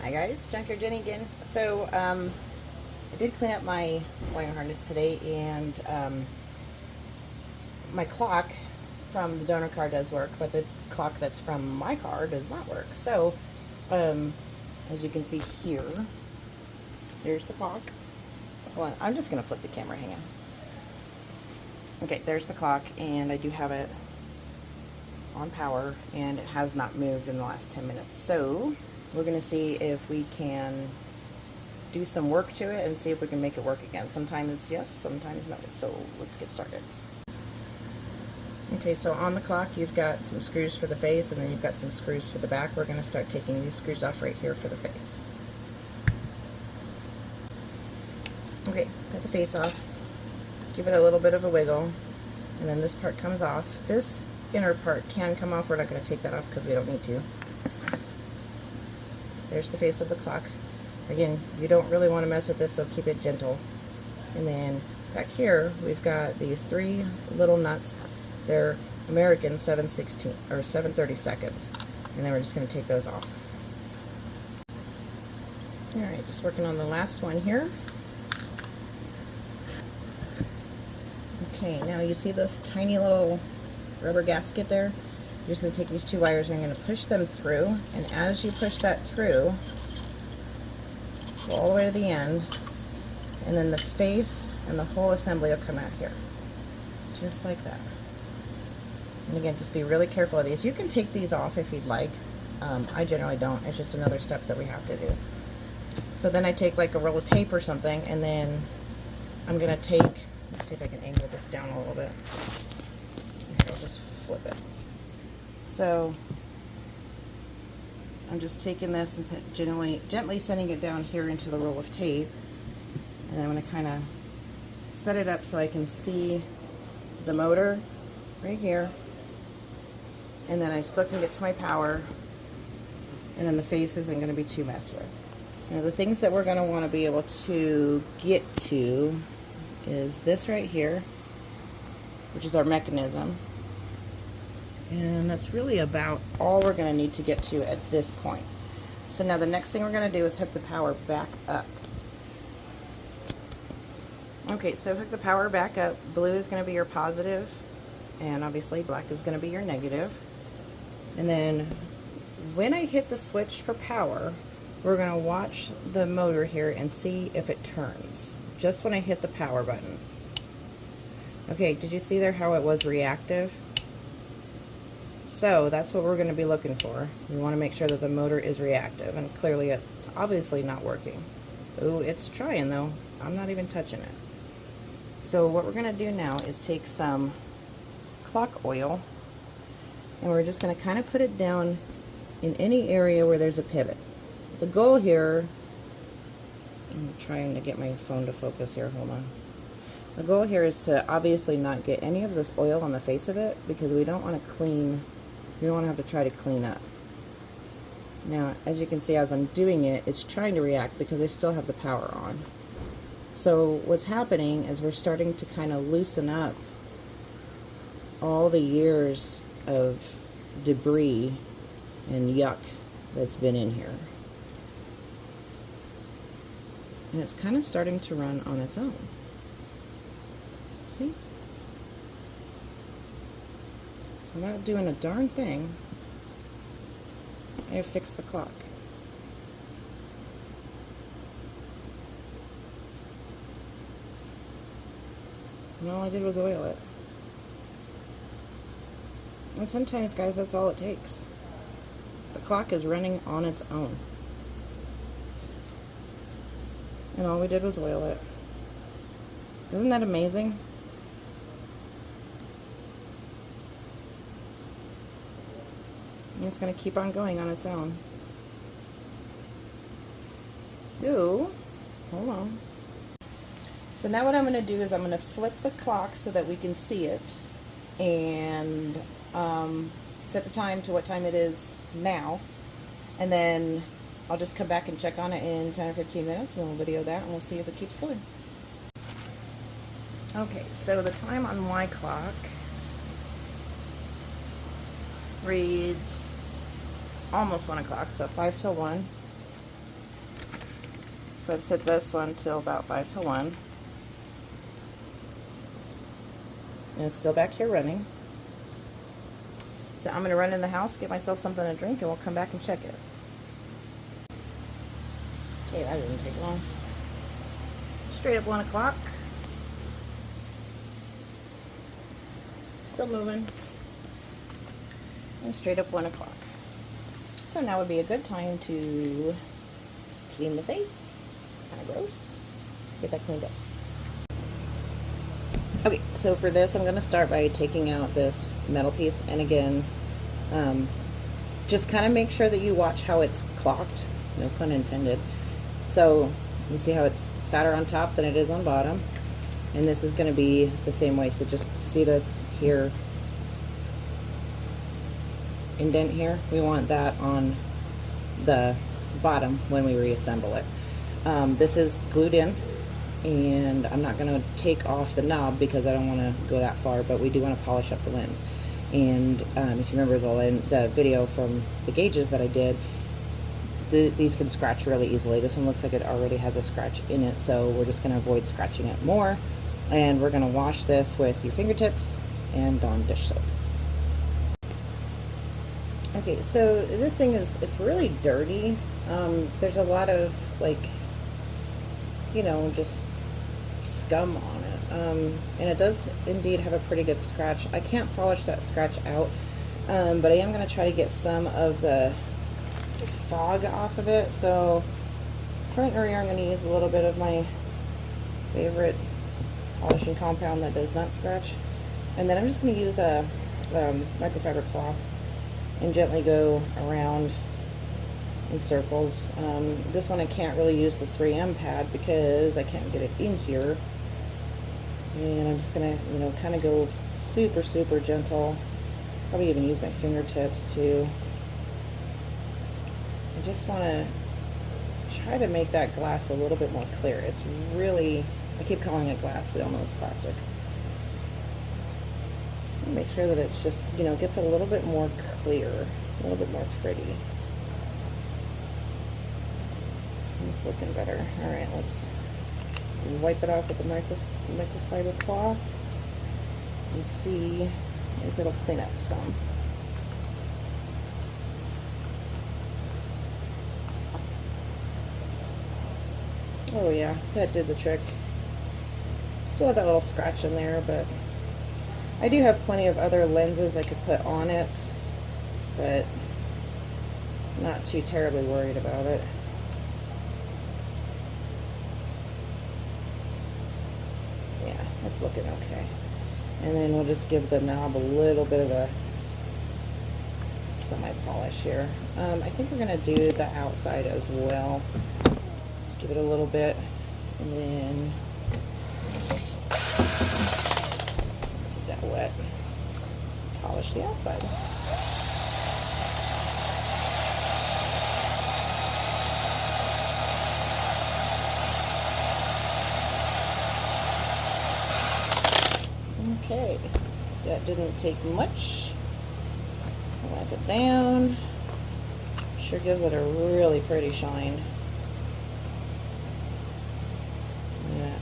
Hi guys, Junkyard Jenny again. So I did clean up my wire harness today, and my clock from the donor car does work, but the clock that's from my car does not work. So as you can see here, there's the clock. Hold on, I'm just going to flip the camera, hang on. Okay, there's the clock, and I do have it on power, and it has not moved in the last 10 minutes. So we're going to see if we can do some work to it and see if we can make it work again. Sometimes yes, sometimes no. So let's get started. Okay, so on the clock you've got some screws for the face, and then you've got some screws for the back. We're going to start taking these screws off right here for the face. Okay, cut the face off, give it a little bit of a wiggle, and then this part comes off. This inner part can come off. We're not going to take that off because we don't need to. There's the face of the clock. Again, you don't really want to mess with this, so keep it gentle. And then back here we've got these three little nuts. They're American 7/16 or 7/32, and then we're just going to take those off. Alright, just working on the last one here. Okay, now you see this tiny little rubber gasket there? You're just going to take these two wires and you're going to push them through, and as you push that through, go all the way to the end, and then the face and the whole assembly will come out here. Just like that. And again, just be really careful of these. You can take these off if you'd like. I generally don't. It's just another step that we have to do. So then I take like a roll of tape or something, and then I'm going to take, let's see if I can angle this down a little bit. Here, I'll just flip it. So I'm just taking this and gently sending it down here into the roll of tape, and I'm going to kind of set it up so I can see the motor right here, and then I still can get to my power, and then the face isn't going to be too messed with. Now the things that we're going to want to be able to get to is this right here, which is our mechanism. And that's really about all we're going to need to get to at this point. So now the next thing we're going to do is hook the power back up. Okay, so hook the power back up. Blue is going to be your positive, and obviously black is going to be your negative. And then when I hit the switch for power, we're going to watch the motor here and see if it turns. Just when I hit the power button. Okay, did you see there how it was reactive? So that's what we're going to be looking for. We want to make sure that the motor is reactive, and clearly it's obviously not working. Ooh, it's trying though. I'm not even touching it. So what we're going to do now is take some clock oil, and we're just going to kind of put it down in any area where there's a pivot. The goal here, I'm trying to get my phone to focus here, hold on. The goal here is to obviously not get any of this oil on the face of it, because we don't want to clean, we don't want to have to try to clean up. Now, as you can see, as I'm doing it, it's trying to react because I still have the power on. So what's happening is we're starting to kind of loosen up all the years of debris and yuck that's been in here. And it's kind of starting to run on its own. See? Without doing a darn thing, I have fixed the clock. And all I did was oil it. And sometimes, guys, that's all it takes. The clock is running on its own. And all we did was oil it. Isn't that amazing? And it's going to keep on going on its own. So, hold on. So now what I'm going to do is I'm going to flip the clock so that we can see it, and set the time to what time it is now, and then I'll just come back and check on it in 10 or 15 minutes, and we'll video that, and we'll see if it keeps going. Okay, so the time on my clock reads almost 1 o'clock, so 5 till 1. So I've set this one till about 5 to 1. And it's still back here running. So I'm going to run in the house, get myself something to drink, and we'll come back and check it. Okay, that didn't take long. Straight up 1 o'clock. Still moving. And straight up 1 o'clock. So now would be a good time to clean the face. It's kind of gross. Let's get that cleaned up. Okay, so for this I'm going to start by taking out this metal piece, and again, just kind of make sure that you watch how it's clocked, no pun intended. So you see how it's fatter on top than it is on bottom, and this is going to be the same way. So just see this here, indent here, we want that on the bottom when we reassemble it. This is glued in, and I'm not going to take off the knob because I don't want to go that far, but we do want to polish up the lens. And if you remember the video from the gauges that I did, these can scratch really easily. This one looks like it already has a scratch in it, so we're just going to avoid scratching it more, and we're going to wash this with your fingertips and Dawn dish soap. Okay, so this thing it's really dirty. There's a lot of, like, you know, just scum on it, and it does indeed have a pretty good scratch. I can't polish that scratch out, but I am going to try to get some of the fog off of it. So front and rear, I'm going to use a little bit of my favorite polishing compound that does not scratch, and then I'm just going to use a microfiber cloth and gently go around in circles. This one I can't really use the 3M pad because I can't get it in here, and I'm just gonna, you know, kind of go super gentle. Probably even use my fingertips too. I just want to try to make that glass a little bit more clear. It's really, I keep calling it glass, we all know it's plastic. So make sure that it's just, you know, gets a little bit more clear, a little bit more pretty. It's looking better. Alright, let's wipe it off with the microfiber cloth and see if it'll clean up some. Oh yeah, that did the trick. Still have that little scratch in there, but I do have plenty of other lenses I could put on it, but I'm not too terribly worried about it. Yeah, it's looking okay. And then we'll just give the knob a little bit of a semi-polish here. I think we're going to do the outside as well. Just give it a little bit, and then keep that wet. Polish the outside. Okay, that didn't take much. Wipe it down. Sure gives it a really pretty shine. Yeah,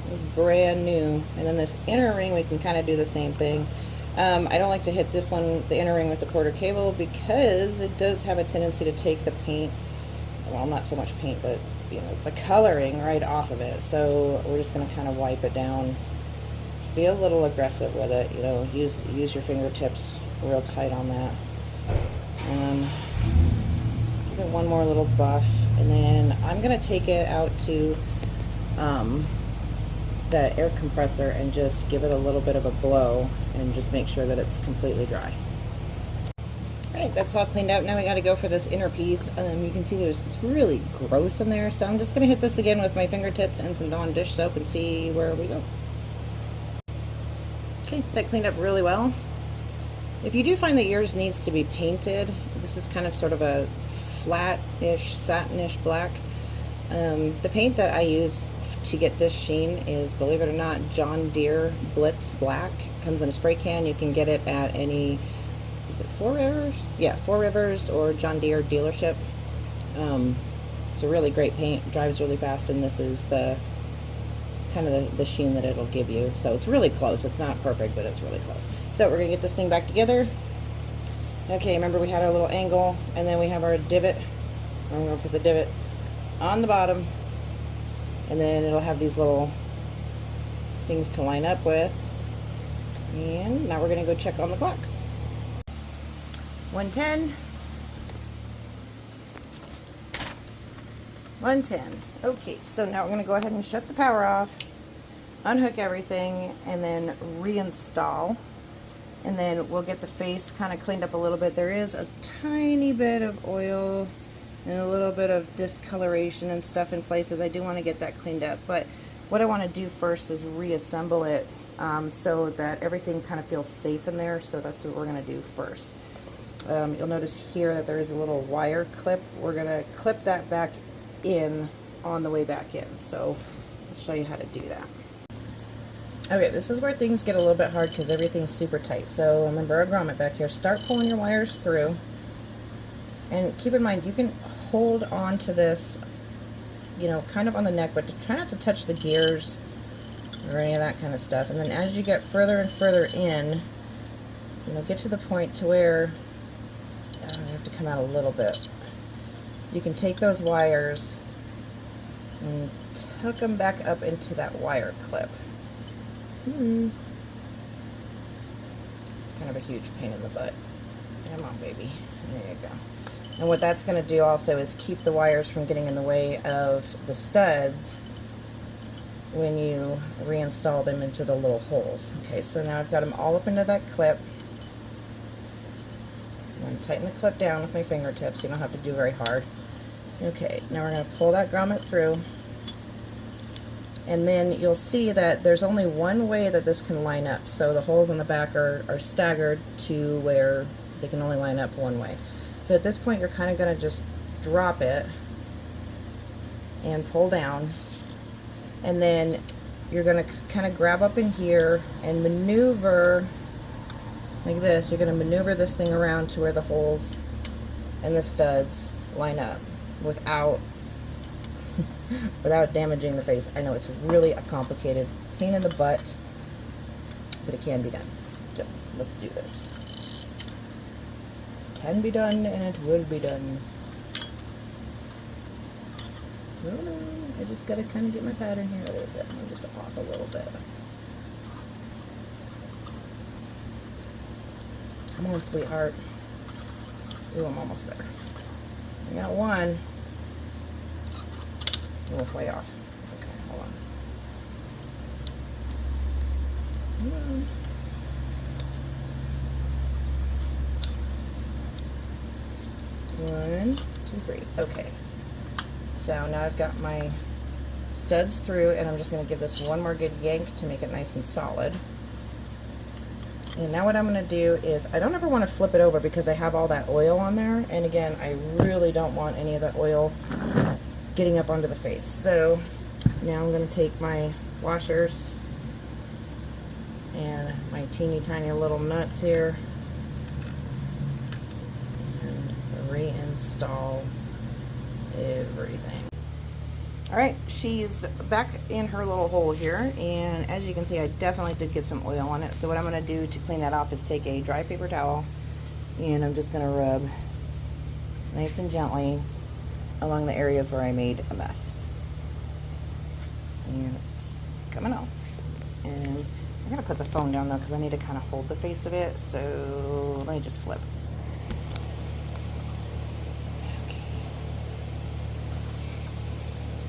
it was brand new. And then this inner ring, we can kind of do the same thing. I don't like to hit this one, the inner ring, with the quarter cable because it does have a tendency to take the paint, well, not so much paint, but, you know, the coloring right off of it. So we're just going to kind of wipe it down. Be a little aggressive with it, you know, use your fingertips real tight on that. Give it one more little buff, and then I'm going to take it out to the air compressor and just give it a little bit of a blow and just make sure that it's completely dry. Alright, that's all cleaned out. Now we got to go for this inner piece. You can see it's really gross in there, so I'm just going to hit this again with my fingertips and some Dawn dish soap and see where we go. Okay, that cleaned up really well. If you do find that yours needs to be painted, this is kind of sort of a flat-ish, satin-ish black. The paint that I use to get this sheen is, believe it or not, John Deere Blitz Black. It comes in a spray can. You can get it at any, is it 4 Rivers? Yeah, 4 Rivers or John Deere dealership. It's a really great paint, dries really fast, and this is the kind of the sheen that it'll give you. So it's really close. It's not perfect, but it's really close. So we're gonna get this thing back together. Okay, remember we had our little angle, and then we have our divot. I'm gonna put the divot on the bottom, and then it'll have these little things to line up with. And now we're gonna go check on the clock. 110. 110. Okay, so now we're gonna go ahead and shut the power off, unhook everything, and then reinstall. And then we'll get the face kind of cleaned up a little bit. There is a tiny bit of oil and a little bit of discoloration and stuff in places. I do want to get that cleaned up, but what I want to do first is reassemble it so that everything kind of feels safe in there. So that's what we're going to do first. You'll notice here that there is a little wire clip. We're going to clip that back in on the way back in. So I'll show you how to do that. Okay, this is where things get a little bit hard because everything's super tight. So remember our grommet back here. Start pulling your wires through. And keep in mind, you can hold on to this, you know, kind of on the neck, but try not to touch the gears or any of that kind of stuff. And then as you get further and further in, you know, get to the point to where you have to come out a little bit. You can take those wires and tuck them back up into that wire clip. It's kind of a huge pain in the butt. Come on, baby. There you go. And what that's going to do also is keep the wires from getting in the way of the studs when you reinstall them into the little holes. Okay, so now I've got them all up into that clip. I'm going to tighten the clip down with my fingertips. You don't have to do very hard. Okay, now we're going to pull that grommet through. And then you'll see that there's only one way that this can line up. So the holes in the back are staggered to where they can only line up one way. So at this point, you're kind of going to just drop it and pull down. And then you're going to kind of grab up in here and maneuver like this. You're going to maneuver this thing around to where the holes and the studs line up without damaging the face. I know it's really a complicated pain in the butt, but it can be done. So let's do this. It can be done, and it will be done. I just gotta kind of get my pattern here a little bit. I'm just off a little bit. Come on, sweetheart. Ooh, I'm almost there. I got one. Oh, way off. Okay, hold on. One, two, three. Okay. So now I've got my studs through, and I'm just going to give this one more good yank to make it nice and solid. And now what I'm going to do is, I don't ever want to flip it over because I have all that oil on there, and again, I really don't want any of that oil getting up onto the face. So now I'm going to take my washers and my teeny tiny little nuts here and reinstall everything. Alright, she's back in her little hole here, and as you can see, I definitely did get some oil on it. So what I'm going to do to clean that off is take a dry paper towel, and I'm just going to rub nice and gently along the areas where I made a mess. And it's coming off. And I'm going to put the phone down though because I need to kind of hold the face of it. So let me just flip. Okay.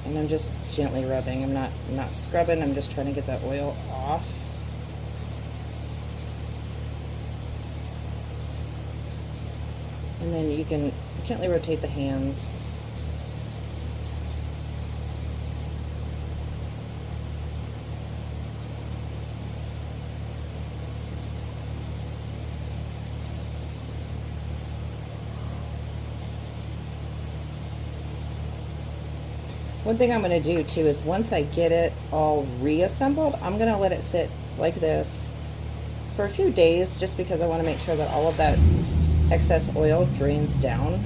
And I'm just gently rubbing. I'm not scrubbing. I'm just trying to get that oil off. And then you can gently rotate the hands. One thing I'm going to do too is once I get it all reassembled, I'm going to let it sit like this for a few days just because I want to make sure that all of that excess oil drains down.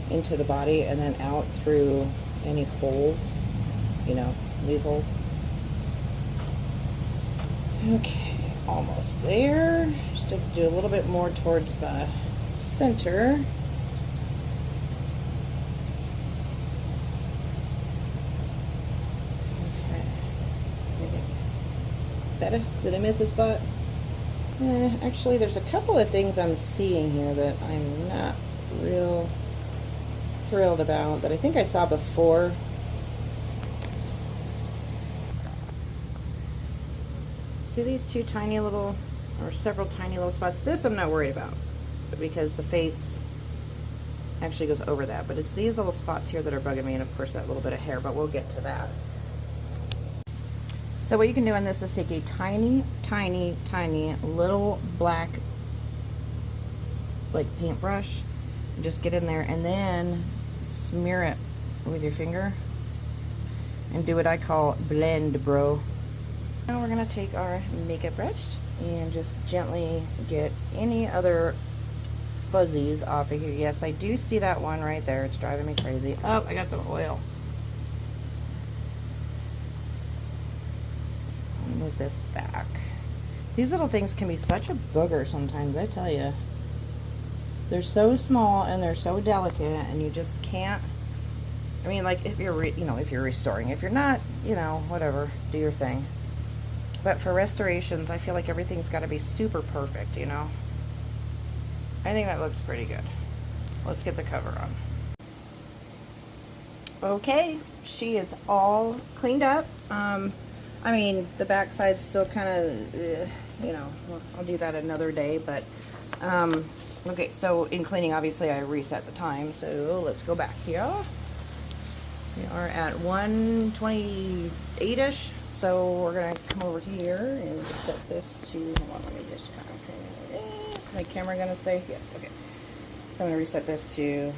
into the body and then out through any holes, you know, these holes. Okay, almost there. Just have to do a little bit more towards the center. Okay. Better? Did I miss a spot? Actually, there's a couple of things I'm seeing here that I'm not real thrilled about that I think I saw before. See these two tiny little, or several tiny little spots? This I'm not worried about, because the face actually goes over that. But it's these little spots here that are bugging me, and of course that little bit of hair, but we'll get to that. So what you can do on this is take a tiny, tiny, tiny little black like paintbrush, and just get in there and then smear it with your finger and do what I call blend, bro. Now we're gonna take our makeup brush and just gently get any other fuzzies off of here. Yes, I do see that one right there. It's driving me crazy. Oh, I got some oil. Move this back. These little things can be such a booger sometimes, I tell you. They're so small and they're so delicate, and you just can't. I mean, like if you're if you're restoring, if you're not, whatever, do your thing. But for restorations, I feel like everything's got to be super perfect, I think that looks pretty good. Let's get the cover on. Okay, she is all cleaned up. I mean, the back side's still kind of, I'll do that another day, but, okay, so in cleaning, obviously, I reset the time, so let's go back here. We are at 1:28-ish, so we're going to come over here and set this to, hold on, let me just kind of, is my camera going to stay? Yes, okay. So I'm going to reset this to, go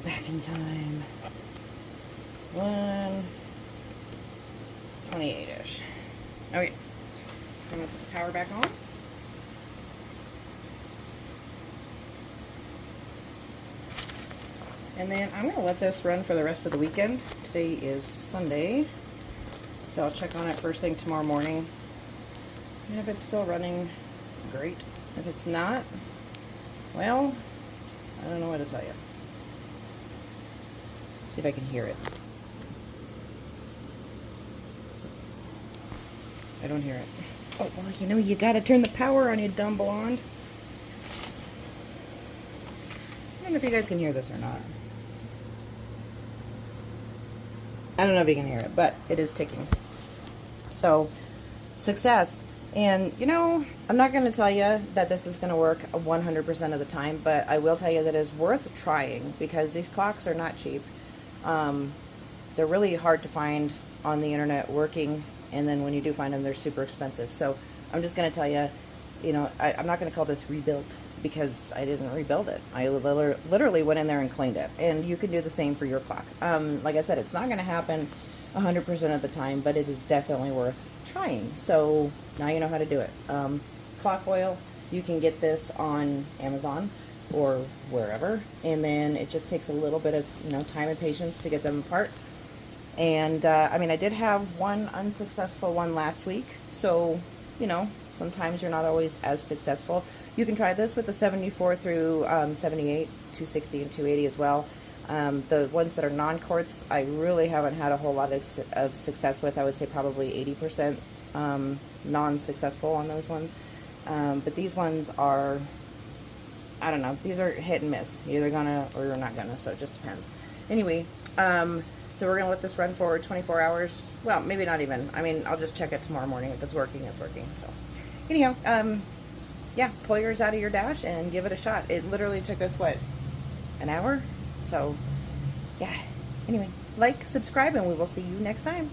back in time, 1:28-ish. Okay, I'm going to put the power back on. And then I'm going to let this run for the rest of the weekend. Today is Sunday, so I'll check on it first thing tomorrow morning. And if it's still running, great. If it's not, well, I don't know what to tell you. Let's see if I can hear it. I don't hear it. Oh, well, you gotta turn the power on, you dumb blonde. I don't know if you guys can hear this or not. I don't know if you can hear it, but it is ticking. So, success. And, I'm not going to tell you that this is going to work 100% of the time, but I will tell you that it's worth trying, because these clocks are not cheap. They're really hard to find on the internet working, and then when you do find them, they're super expensive. So I'm just going to tell you, I'm not going to call this rebuilt, because I didn't rebuild it. I literally went in there and cleaned it. And you can do the same for your clock. Like I said, it's not going to happen 100% of the time, but it is definitely worth trying. So now you know how to do it. Clock oil, you can get this on Amazon or wherever, and then it just takes a little bit of time and patience to get them apart. And I mean, I did have one unsuccessful one last week, so sometimes you're not always as successful. You can try this with the 74 through 78, 260, and 280 as well. The ones that are non-quartz, I really haven't had a whole lot of success with. I would say probably 80% non-successful on those ones. But these ones are, I don't know, these are hit and miss. You're either gonna or you're not gonna, so it just depends. Anyway, so we're gonna let this run for 24 hours. Well, maybe not even. I mean, I'll just check it tomorrow morning. If it's working, it's working. So anyhow, yeah, pull yours out of your dash and give it a shot. It literally took us, what, an hour? So, yeah. Anyway, like, subscribe, and we will see you next time.